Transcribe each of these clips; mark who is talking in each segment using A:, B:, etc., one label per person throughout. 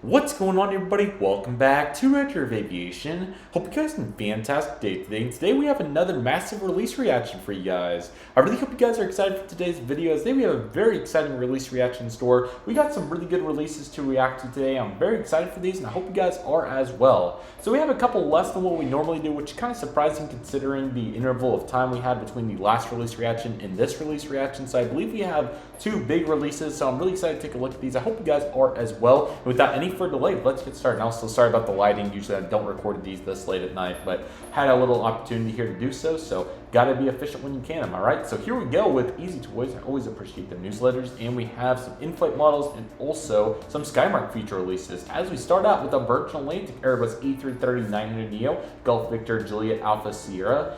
A: What's going on, everybody? Welcome back to Redriveraviation. Hope you guys have a fantastic day today. And today we have another massive release reaction for you guys. I really hope you guys are excited for today's video, as today we have a very exciting release reaction store. We got some really good releases to react to today. I'm very excited for these, and I hope you guys are as well. So we have a couple less than what we normally do, which is kind of surprising considering the interval of time we had between the last release reaction and this release reaction. So I believe we have two big releases, so I'm really excited to take a look at these. I hope you guys are as well. And without any further delay, let's get started. And also, sorry about the lighting. Usually I don't record these this late at night, but had a little opportunity here to do so, so gotta be efficient when you can, am I right? So here we go with Easy Toys. I always appreciate the newsletters, and we have some in-flight models and also some Skymark feature releases. As we start out with a Virgin Atlantic Airbus A330-900neo, Golf Victor Juliet Alpha Sierra,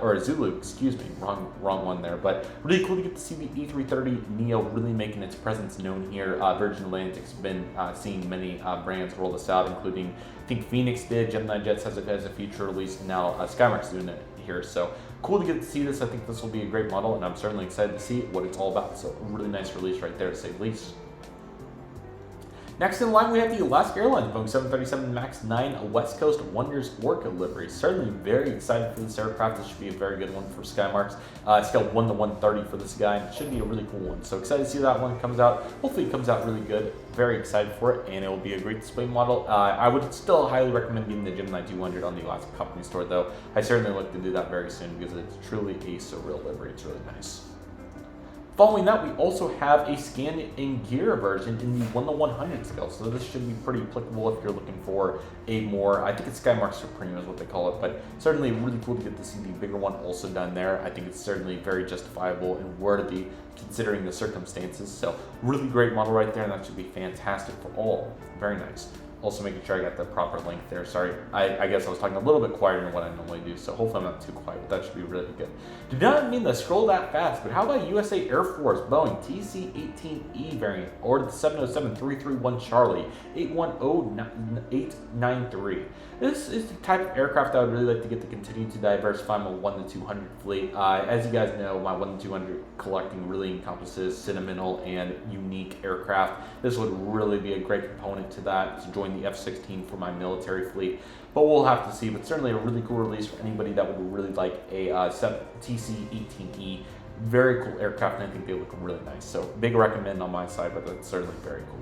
A: or Zulu, excuse me, wrong one there, but really cool to get to see the A330neo really making its presence known here. Virgin Atlantic's been seeing many brands roll this out, including, I think Phoenix did, Gemini Jets has a feature release, and now Skymarks doing it here. So cool to get to see this. I think this will be a great model, and I'm certainly excited to see what it's all about. So a really nice release right there, to say the least. Next in line, we have the Alaska Airlines Boeing 737 MAX 9 West Coast Wonders Orca livery. Certainly very excited for this aircraft. This should be a very good one for Skymarks. Scale 1 to 130 for this guy, and it should be a really cool one. So excited to see that one comes out. Hopefully it comes out really good. Very excited for it, and it will be a great display model. I would still highly recommend getting the Gemini 200 on the Alaska Company Store, though. I certainly look to do that very soon because it's truly a surreal livery. It's really nice. Following that, we also have a scan and gear version in the 1 to 100 scale. So this should be pretty applicable if you're looking for a more, I think it's Skymarks Supreme is what they call it, but certainly really cool to get to see the bigger one also done there. I think it's certainly very justifiable and worthy considering the circumstances. So really great model right there, and that should be fantastic for all. Very nice. Also making sure I got the proper length there. Sorry, I guess I was talking a little bit quieter than what I normally do, so hopefully I'm not too quiet, but that should be really good. Did not mean to scroll that fast, but how about USA Air Force Boeing TC-18E variant, ordered the 707-331 Charlie 810893. This is the type of aircraft I would really like to get to continue to diversify my 1 to 200 fleet. As you guys know, my 1 to 200 collecting really encompasses sentimental and unique aircraft. This would really be a great component to that, to join the F-16 for my military fleet, but we'll have to see. But certainly a really cool release for anybody that would really like a TC-18E. Very cool aircraft, and I think they look really nice. So big recommend on my side, but that's certainly very cool.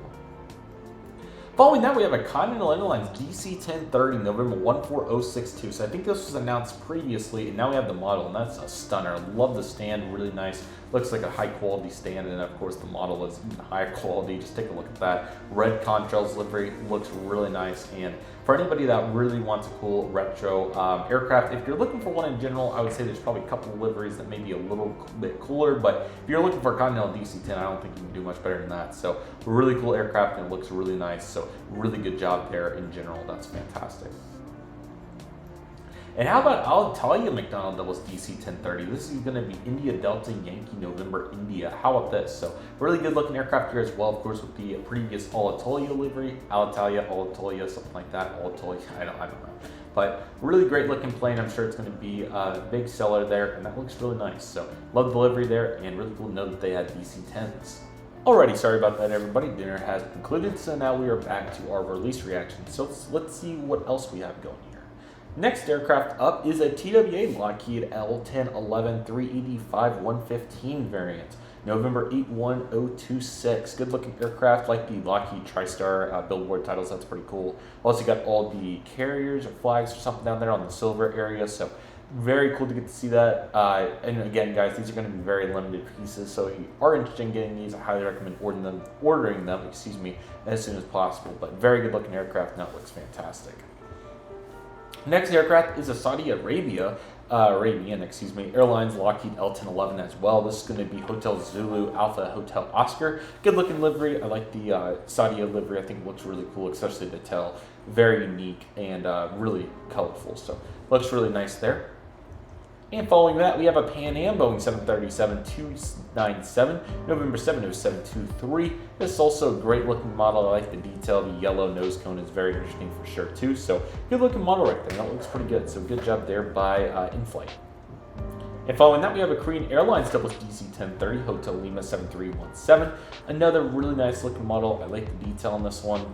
A: Following that, we have a Continental Airlines DC-1030 November 14062. So I think this was announced previously, and now we have the model, and that's a stunner. Love the stand, really nice. Looks like a high quality stand, and of course the model is even higher quality. Just take a look at that. Red contrails livery looks really nice, and for anybody that really wants a cool retro aircraft, if you're looking for one in general, I would say there's probably a couple of liveries that may be a little bit cooler, but if you're looking for a Continental DC-10, I don't think you can do much better than that. So really cool aircraft, and it looks really nice. So really good job there in general. That's fantastic. And how about Alitalia McDonnell Douglas DC-1030? This is going to be India Delta Yankee November India. How about this? So really good looking aircraft here as well, of course, with the previous Alitalia livery. Alitalia, something like that. Alitalia, I don't know. But really great looking plane. I'm sure it's going to be a big seller there, and that looks really nice. So love the livery there, and really cool to know that they had DC-10s. Alrighty, sorry about that, everybody. Dinner has concluded, so now we are back to our release reaction. So let's see what else we have going here. Next aircraft up is a TWA Lockheed L-1011 385-115 variant, November 81026. Good looking aircraft, like the Lockheed TriStar billboard titles. That's pretty cool. Also got all the carriers or flags or something down there on the silver area, so very cool to get to see that. And again, guys, these are going to be very limited pieces, so if you are interested in getting these, I highly recommend ordering them, as soon as possible. But very good looking aircraft, and that looks fantastic. Next aircraft is a Saudi Arabian Airlines Lockheed L-1011 as well. This is going to be Hotel Zulu Alpha Hotel Oscar. Good looking livery. I like the Saudi livery. I think it looks really cool, especially the tail. Very unique and really colorful. So looks really nice there. And following that, we have a Pan Am Boeing 737-297, November 70723. This is also a great looking model. I like the detail. The yellow nose cone is very interesting for sure too. So good looking model right there. That looks pretty good. So good job there by InFlight. And following that, we have a Korean Airlines Douglas DC-1030 Hotel Lima 7317. Another really nice looking model. I like the detail on this one.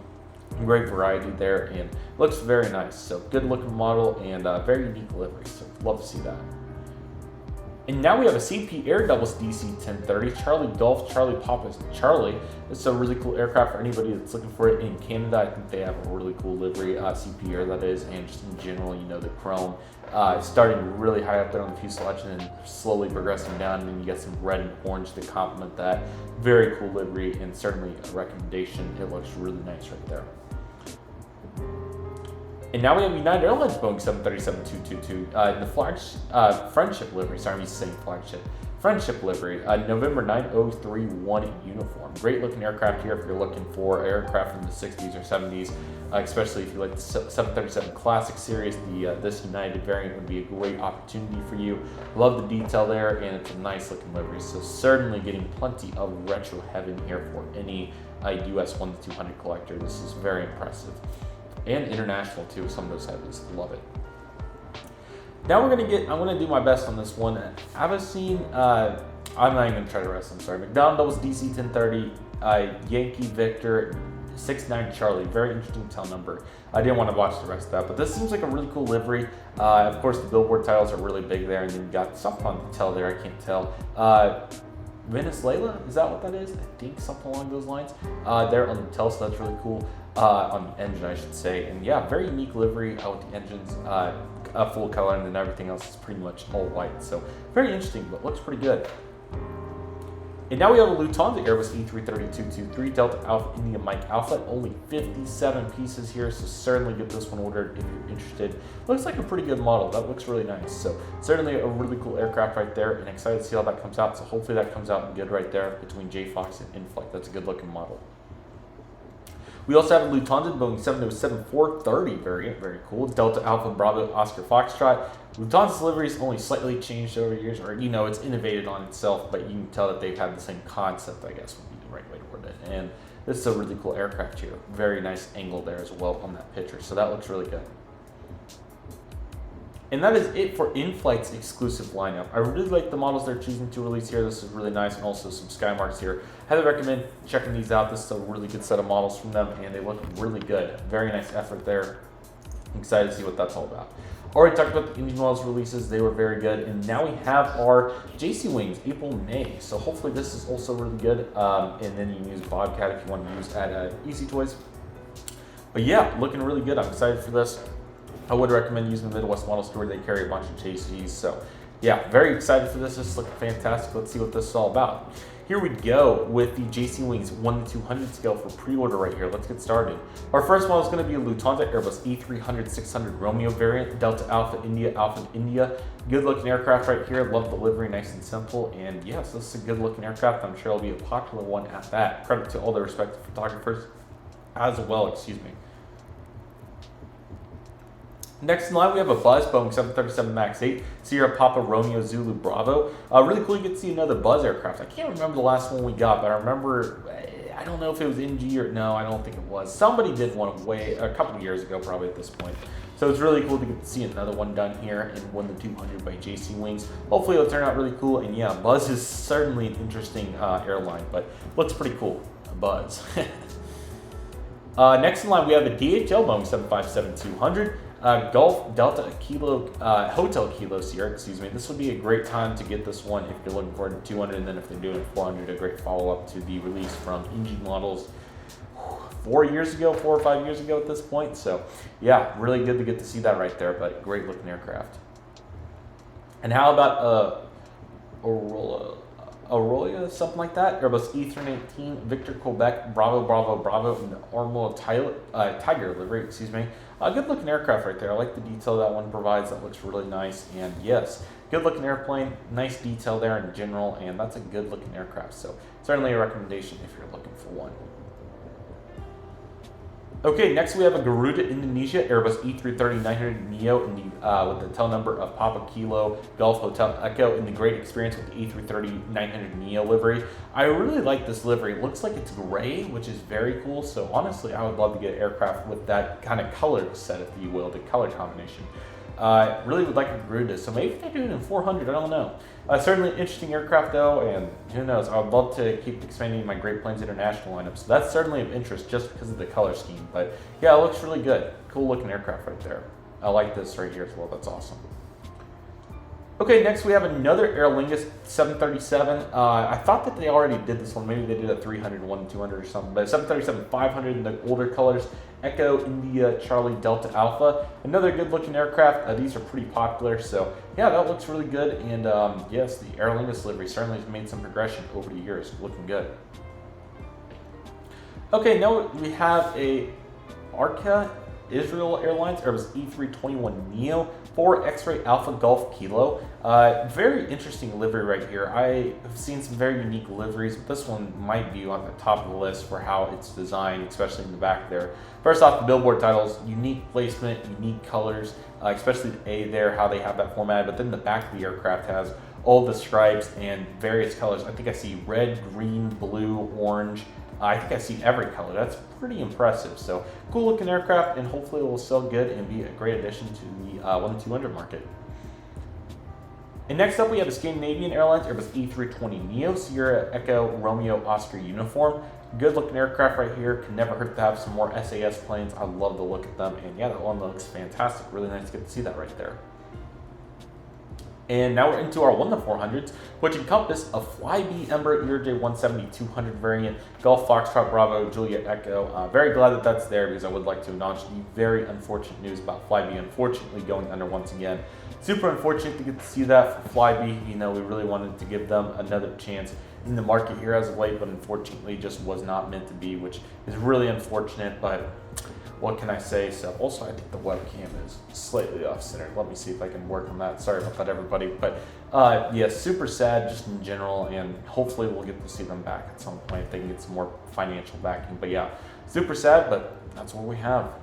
A: Great variety there, and looks very nice. So good looking model and very unique livery. So love to see that. And now we have a CP Air Doubles DC-1030, Charlie Golf, Charlie Papa Charlie. It's a really cool aircraft for anybody that's looking for it in Canada. I think they have a really cool livery, CP Air that is, and just in general, you know, the chrome starting really high up there on the fuselage and then slowly progressing down, and then you get some red and orange to complement that. Very cool livery, and certainly a recommendation. It looks really nice right there. And now we have United Airlines Boeing 737-222 in the friendship livery. Sorry, I'm used to saying flagship. Friendship livery, November 9031 uniform. Great looking aircraft here if you're looking for aircraft from the 60s or 70s, especially if you like the 737 Classic series. This United variant would be a great opportunity for you. Love the detail there, and it's a nice looking livery. So certainly getting plenty of retro heaven here for any US 1-200 collector. This is very impressive. And international too, some of those heavies. Love it. Now I'm gonna do my best on this one. Aviation, I'm not even gonna try to rest, I'm sorry. McDonald's DC-1030, Yankee Victor 69 Charlie. Very interesting tail number. I didn't want to watch the rest of that, but this seems like a really cool livery. Of course, the billboard titles are really big there, and then you got something on the tail there, I can't tell. Venezuela, is that what that is? I think something along those lines. There on the tail, so that's really cool. On the engine, I should say. And yeah, very unique livery with the engines, a full color, and then everything else is pretty much all white. So very interesting, but looks pretty good. And now we have a Lufthansa Airbus A330-223 Delta Alpha India Mike Alpha. Only 57 pieces here, so certainly get this one ordered if you're interested. Looks like a pretty good model. That looks really nice. So certainly a really cool aircraft right there, and excited to see how that comes out. So hopefully that comes out good right there between JFox and InFlight. That's a good looking model. We also have a Lufthansa Boeing 707-430 variant, very cool. Delta Alpha Bravo Oscar Foxtrot. Lufthansa's livery is only slightly changed over years, or you know, it's innovated on itself, but you can tell that they've had the same concept, I guess would be the right way to word it. And this is a really cool aircraft here. Very nice angle there as well on that picture, so that looks really good. And that is it for InFlight's exclusive lineup. I really like the models they're choosing to release here. This is really nice, and also some Skymarks here. Highly recommend checking these out. This is a really good set of models from them, and they look really good. Very nice effort there. I'm excited to see what that's all about. Already talked about the engine models releases. They were very good. And now we have our JC Wings, April, May. So hopefully this is also really good. And then you can use Bobcat if you want to use at Easy Toys. But yeah, looking really good. I'm excited for this. I would recommend using the Midwest Model Store. They carry a bunch of JCs. So yeah, very excited for this. This is looking fantastic. Let's see what this is all about. Here we go with the JC Wings 1-200 scale for pre-order right here. Let's get started. Our first model is going to be a Lufthansa Airbus E300-600 Romeo variant, Delta Alpha India. Good looking aircraft right here. Love the livery, nice and simple. And yes, this is a good looking aircraft. I'm sure it'll be a popular one at that. Credit to all the respective photographers as well, excuse me. Next in line, we have a Buzz Boeing 737 MAX 8, Sierra Papa Romeo Zulu Bravo. Really cool, you get to see another Buzz aircraft. I can't remember the last one we got, but I remember, I don't know if it was NG or, no, I don't think it was. Somebody did one a couple of years ago, probably at this point. So it's really cool to get to see another one done here in 1-200 by JC Wings. Hopefully it'll turn out really cool, and yeah, Buzz is certainly an interesting airline, but looks pretty cool, Buzz. Next in line, we have a DHL Boeing 757-200. Golf Delta Kilo Hotel Kilo Sierra, excuse me. This would be a great time to get this one if you're looking for a 200, and then if they're doing 400, a great follow-up to the release from NG models 4 or 5 years ago at this point. So yeah, really good to get to see that right there, but great looking aircraft. And how about Aurora, something like that. Airbus E319 Victor Quebec Bravo in the Ormo Tiger livery, excuse me. A good looking aircraft right there. I like the detail that one provides. That looks really nice. And yes, good looking airplane, nice detail there in general, and that's a good looking aircraft. So certainly a recommendation if you're looking for one. Okay, next we have a Garuda Indonesia Airbus E330-900 Neo in with the tail number of Papa Kilo Golf Hotel Echo in the great experience with the E330-900 Neo livery. I really like this livery. It looks like it's gray, which is very cool. So honestly, I would love to get an aircraft with that kind of color set, if you will, the color combination. Really would like to agree to this. So maybe they do it in 400. I don't know. Certainly an interesting aircraft though, and who knows? I would love to keep expanding my Great Plains International lineup. So that's certainly of interest just because of the color scheme. But yeah, it looks really good. Cool looking aircraft right there. I like this right here as well. That's awesome. Okay, next we have another Aer Lingus 737. I thought that they already did this one. Maybe they did a 300, 200 or something. But 737-500 in the older colors. Echo, India, Charlie, Delta, Alpha. Another good looking aircraft. These are pretty popular. So yeah, that looks really good. And yes, the Aer Lingus livery certainly has made some progression over the years. Looking good. Okay, now we have a Arca Israel Airlines Airbus A321neo for X-Ray Alpha Golf Kilo. Very interesting livery right here. I have seen some very unique liveries, but this one might be on the top of the list for how it's designed, especially in the back there. First off, the billboard titles, unique placement, unique colors, especially the A there, how they have that formatted, but then the back of the aircraft has all the stripes and various colors. I think I see red, green, blue, orange. I think I see every color. That's pretty impressive. So cool looking aircraft, and hopefully it will sell good and be a great addition to the 1-200 market. And next up we have a Scandinavian Airlines Airbus A320neo Sierra Echo Romeo Oscar uniform. Good looking aircraft right here. Can never hurt to have some more SAS planes. I love the look at them, and yeah, that one looks fantastic. Really nice to get to see that right there. And now we're into our 1-400s, which encompass a Flybe Embraer ERJ170-200 variant, Golf Foxtrot Bravo Juliet Echo. Very glad that that's there because I would like to acknowledge the very unfortunate news about Flybe unfortunately going under once again. Super unfortunate to get to see that for Flybe. You know, we really wanted to give them another chance in the market here as of late, but unfortunately just was not meant to be, which is really unfortunate, but what can I say? So also I think the webcam is slightly off center. Let me see if I can work on that. Sorry about that, everybody. But yeah, super sad just in general, and hopefully we'll get to see them back at some point if they can get some more financial backing. But yeah, super sad, but that's what we have.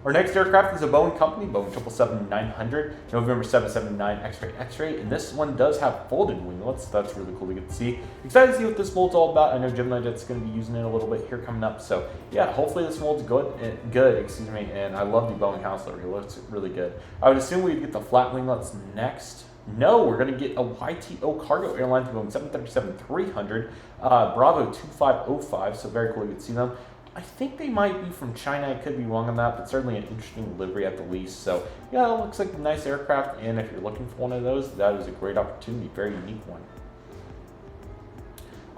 A: Our next aircraft is a Boeing company, Boeing 777-900, November 779 X-Ray, and this one does have folded winglets. That's really cool to get to see. Excited to see what this mold's all about. I know Gemini Jet's going to be using it a little bit here coming up, so yeah, hopefully this mold's good, excuse me, and I love the Boeing house livery. It looks really good. I would assume we'd get the flat winglets next. No, we're going to get a YTO Cargo Airlines Boeing 737-300, Bravo 2505, so very cool to get to see them. I think they might be from China. I could be wrong on that, but certainly an interesting livery at the least. So yeah, it looks like a nice aircraft, and if you're looking for one of those, that is a great opportunity, very unique one.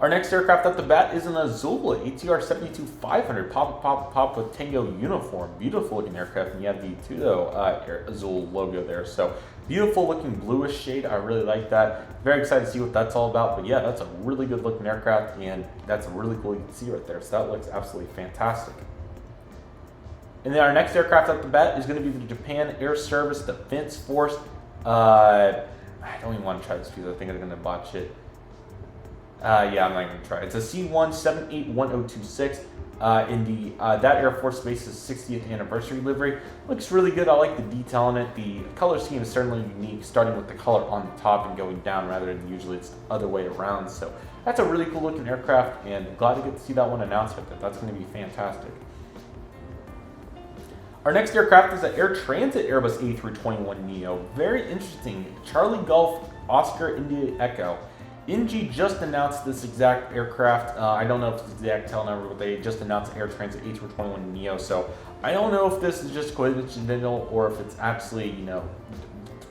A: Our next aircraft at the bat is an Azula ATR 72-500 pop with Tango uniform. Beautiful looking aircraft, and you have the Tudo Azul logo there. So beautiful looking bluish shade. I really like that. Very excited to see what that's all about. But yeah, that's a really good looking aircraft, and that's really cool you can see right there. So that looks absolutely fantastic. And then our next aircraft at the bat is going to be the Japan Air Service Defense Force. I don't even want to try this because I think I'm going to botch it. Yeah, I'm not going to try. It's a C1781026 in the that Air Force Base's 60th anniversary livery. Looks really good. I like the detail on it. The color scheme is certainly unique, starting with the color on the top and going down rather than usually it's the other way around. So that's a really cool looking aircraft, and glad to get to see that one announced with it. That's going to be fantastic. Our next aircraft is an Air Transit Airbus A321neo. Very interesting. Charlie Golf Oscar India Echo. NG just announced this exact aircraft. I don't know if it's the exact tail number, but they just announced Air Transit A321neo. So I don't know if this is just coincidental or if it's actually, you know,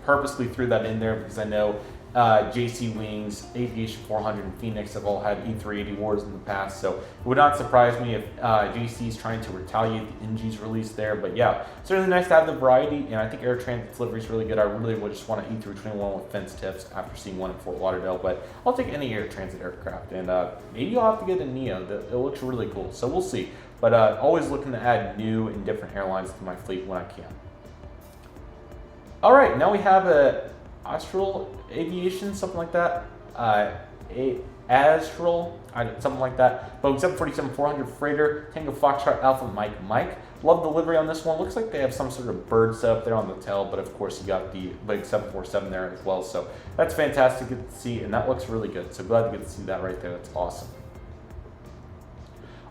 A: purposely threw that in there, because I know JC Wings, Aviation 400, and Phoenix have all had E380 wars in the past, so it would not surprise me if JC is trying to retaliate the NG's release there. But yeah, certainly nice to have the variety, and I think Air Transit's livery is really good. I really would just want an E321 with fence tips after seeing one in Fort Lauderdale, but I'll take any Air Transit aircraft, and maybe I'll have to get a Neo. It looks really cool, so we'll see. But always looking to add new and different airlines to my fleet when I can. All right, now we have a Astral Aviation, something like that. Astral, something like that. Boeing 747-400 freighter, Tango Foxtrot Alpha Mike. Love the livery on this one. Looks like they have some sort of bird set up there on the tail, but of course you got the big 747 there as well. So that's fantastic to see, and that looks really good. So glad to get to see that right there. That's awesome.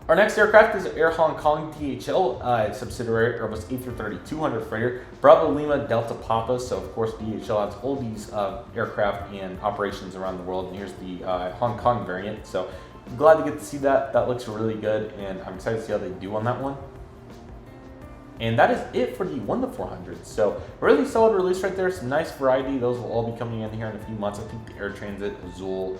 A: Our next aircraft is Air Hong Kong DHL subsidiary Airbus A330-200 freighter, Bravo Lima Delta Papa. So of course DHL has all these aircraft and operations around the world, and here's the Hong Kong variant. So I'm glad to get to see that. That looks really good, and I'm excited to see how they do on that one. And that is it for the 1-400. So really solid release right there. Some nice variety. Those will all be coming in here in a few months. I think the Air Transit, Azul,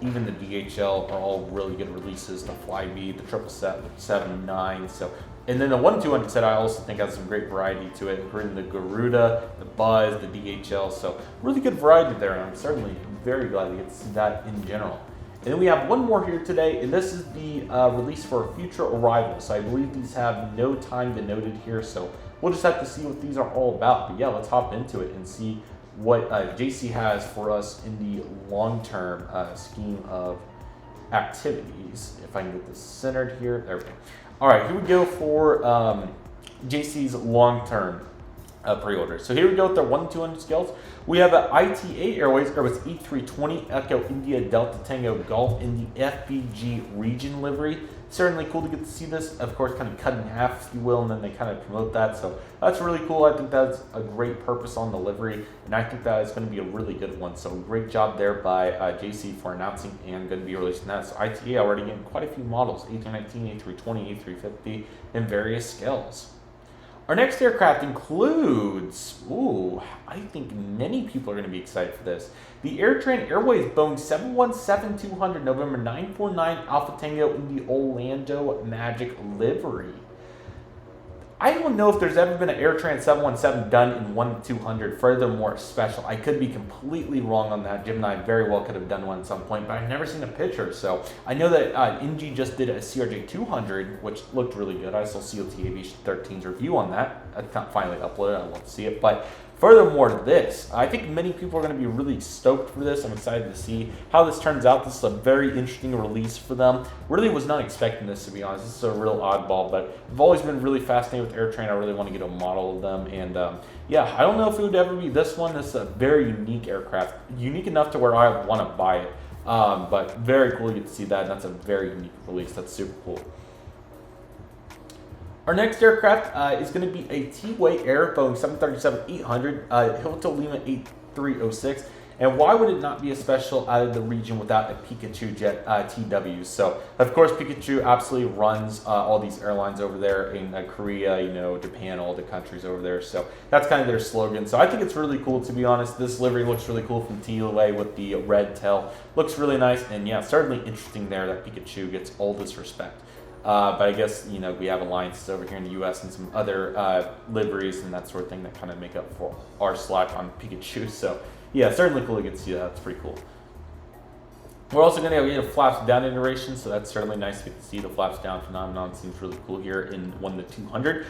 A: even the DHL are all really good releases. The Flybe, the 777-9. So, and then the 1-200 set I also think has some great variety to it, including the Garuda, the Buzz, the DHL. So really good variety there, and I'm certainly very glad to get to see that in general. And then we have one more here today, and this is the release for future arrivals. So I believe these have no time denoted here, so we'll just have to see what these are all about. But yeah, let's hop into it and see what JC has for us in the long-term scheme of activities. If I can get this centered here, there we go. All right, here we go for JC's long-term pre-orders. So here we go with their 1-200 scales. We have an ITA Airways Airbus A320 Echo India Delta Tango Golf in the FBG region livery. Certainly cool to get to see this, of course, kind of cut in half, if you will, and then they kind of promote that. So that's really cool. I think that's a great purpose on the livery, and I think that is going to be a really good one. So great job there by JC for announcing and going to be releasing that. So ITA already getting quite a few models, A319, A320, A350, and various scales. Our next aircraft includes, I think many people are going to be excited for this. The AirTran Airways Boeing 717-200 November 949 Alpha Tango in the Orlando Magic livery. I don't know if there's ever been an AirTran 717 done in 1-200, furthermore special. I could be completely wrong on that. Gemini very well could have done one at some point, but I've never seen a picture. So I know that NG just did a CRJ 200, which looked really good. I saw COT Aviation 13's review on that. It's not finally uploaded. I love to see it. But furthermore to this, I think many people are going to be really stoked for this. I'm excited to see how this turns out. This is a very interesting release for them. Really was not expecting this, to be honest. This is a real oddball, but I've always been really fascinated with AirTran. I really want to get a model of them. And yeah, I don't know if it would ever be this one. This is a very unique aircraft. Unique enough to where I want to buy it. But very cool to get to see that. And that's a very unique release. That's super cool. Our next aircraft is going to be a T-Way Air Boeing 737-800 Hilton Lima 8306. And why would it not be a special out of the region without a Pikachu jet TW? So, of course, Pikachu absolutely runs all these airlines over there in Korea, Japan, all the countries over there. So that's kind of their slogan. So I think it's really cool, to be honest. This livery looks really cool from T-Way with the red tail. Looks really nice. And yeah, certainly interesting there that Pikachu gets all this respect. But I guess, we have alliances over here in the U.S. and some other liveries and that sort of thing that kind of make up for our slack on Pikachu. So, yeah, certainly cool to get to see that. That's pretty cool. We're also going to get a flaps down iteration, so that's certainly nice to get to see the flaps down phenomenon. Seems really cool here in 1-200.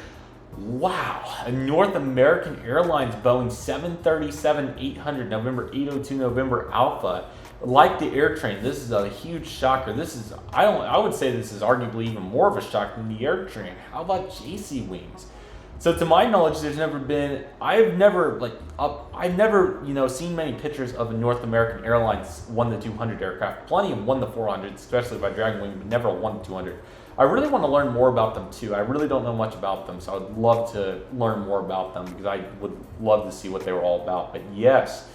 A: Wow, a North American Airlines Boeing 737-800 November 802 November Alpha. Like the AirTran, this is a huge shocker. This is, I would say this is arguably even more of a shock than the AirTran. How about JC wings? So to my knowledge, there's never been, I've never seen many pictures of a North American Airlines 1-200 aircraft. Plenty of 1-400s, especially by Dragon Wing, but never a 1-200. I really want to learn more about them too. I really don't know much about them, so I would love to learn more about them because I would love to see what they were all about. But yes,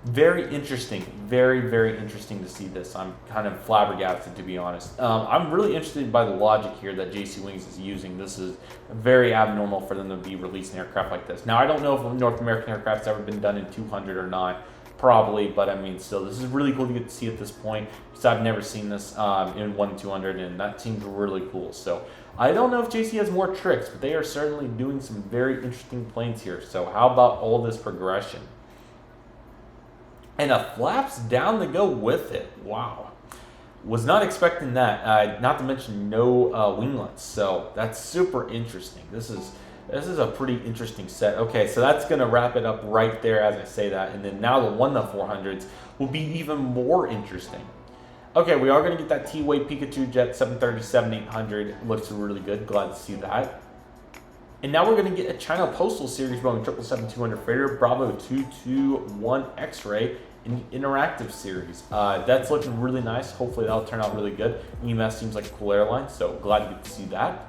A: very interesting. Very, very interesting to see this. I'm kind of flabbergasted, to be honest. I'm really interested by the logic here that JC Wings is using. This is very abnormal for them to be releasing aircraft like this. Now, I don't know if a North American aircraft's ever been done in 200 or not. Probably, but I mean, still, this is really cool to get to see at this point because I've never seen this in 1-200, and that seems really cool. So I don't know if JC has more tricks, but they are certainly doing some very interesting planes here. So how about all this progression? And a flaps down to go with it. Wow. Was not expecting that. Not to mention no winglets. So that's super interesting. This is a pretty interesting set. Okay, so that's going to wrap it up right there as I say that. And then now the 1-400s will be even more interesting. Okay, we are going to get that T-Way Pikachu Jet 737-800. Looks really good. Glad to see that. And now we're going to get a China Postal Series Boeing 777-200 freighter, Bravo 221 X-Ray interactive series. That's looking really nice. Hopefully that'll turn out really good. EMS seems like a cool airline, so glad to get to see that.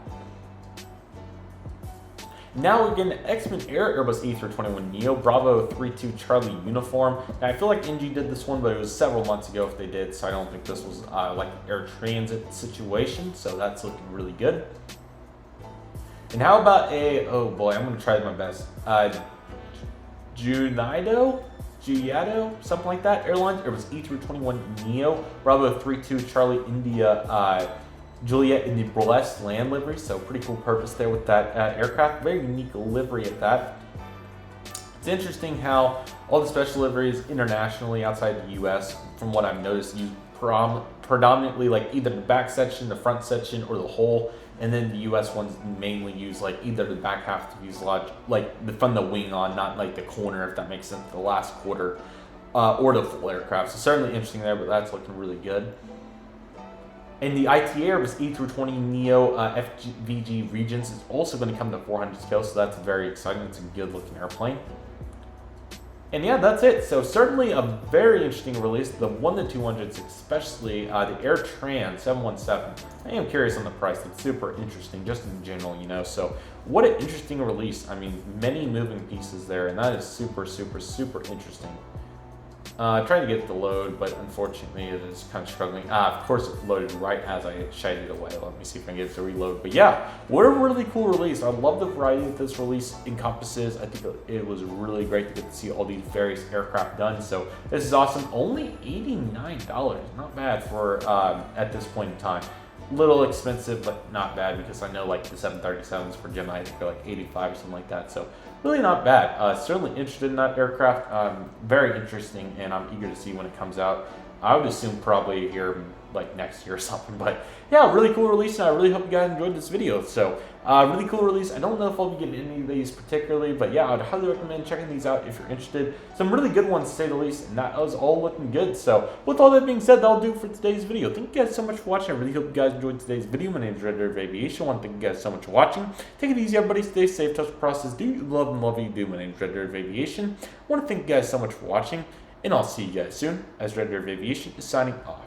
A: Now we're getting X-Men Air Airbus A321neo Bravo 32 Charlie uniform. Now I feel like NG did this one, but it was several months ago if they did, so I don't think this was like an air transit situation, so that's looking really good. And how about a, oh boy, I'm going to try my best, Junato, something like that, Airlines Airbus A321neo Bravo 32 Charlie India Juliet in the burlesque land livery, so pretty cool purpose there with that aircraft. Very unique livery at that. It's interesting how all the special liveries internationally outside the US, from what I've noticed, use predominantly like either the back section, the front section, or the whole, and then the US ones mainly use like either the back half to fuselage, like from the wing on, not like the corner, if that makes sense, the last quarter, or the full aircraft. So certainly interesting there, but that's looking really good. And the ITA Airbus A320neo FVG Regents is also going to come to 400 scale, so that's very exciting. It's a good looking airplane. And yeah, that's it. So certainly a very interesting release. The 1-200s, especially the Air Trans 717. I am curious on the price. It's super interesting, just in general, you know. So what an interesting release. I mean, many moving pieces there, and that is super, super, super interesting. Trying to get it to load, but unfortunately it is kind of struggling. Of course it loaded right as I shied it away. Let me see if I can get it to reload. But yeah, what a really cool release. I love the variety that this release encompasses. I think it was really great to get to see all these various aircraft done. So this is awesome. Only $89, not bad for at this point in time. Little expensive, but not bad, because I know like the 737s for Gemini, I think they're like 85 or something like that. So really not bad. Certainly interested in that aircraft. Very interesting, and I'm eager to see when it comes out. I would assume probably here like next year or something. But yeah, really cool release, and I really hope you guys enjoyed this video. So really cool release. I don't know if I'll be getting any of these particularly, but yeah, I'd highly recommend checking these out if you're interested. Some really good ones to say the least, and that was all looking good. So with all that being said, that'll do for today's video. Thank you guys so much for watching. I really hope you guys enjoyed today's video. My name is Redriveraviation. I want to thank you guys so much for watching. Take it easy, everybody. Stay safe. Trust the process. Do you love and love what you do? My name is Redriveraviation. I want to thank you guys so much for watching, and I'll see you guys soon as Redriveraviation is signing off.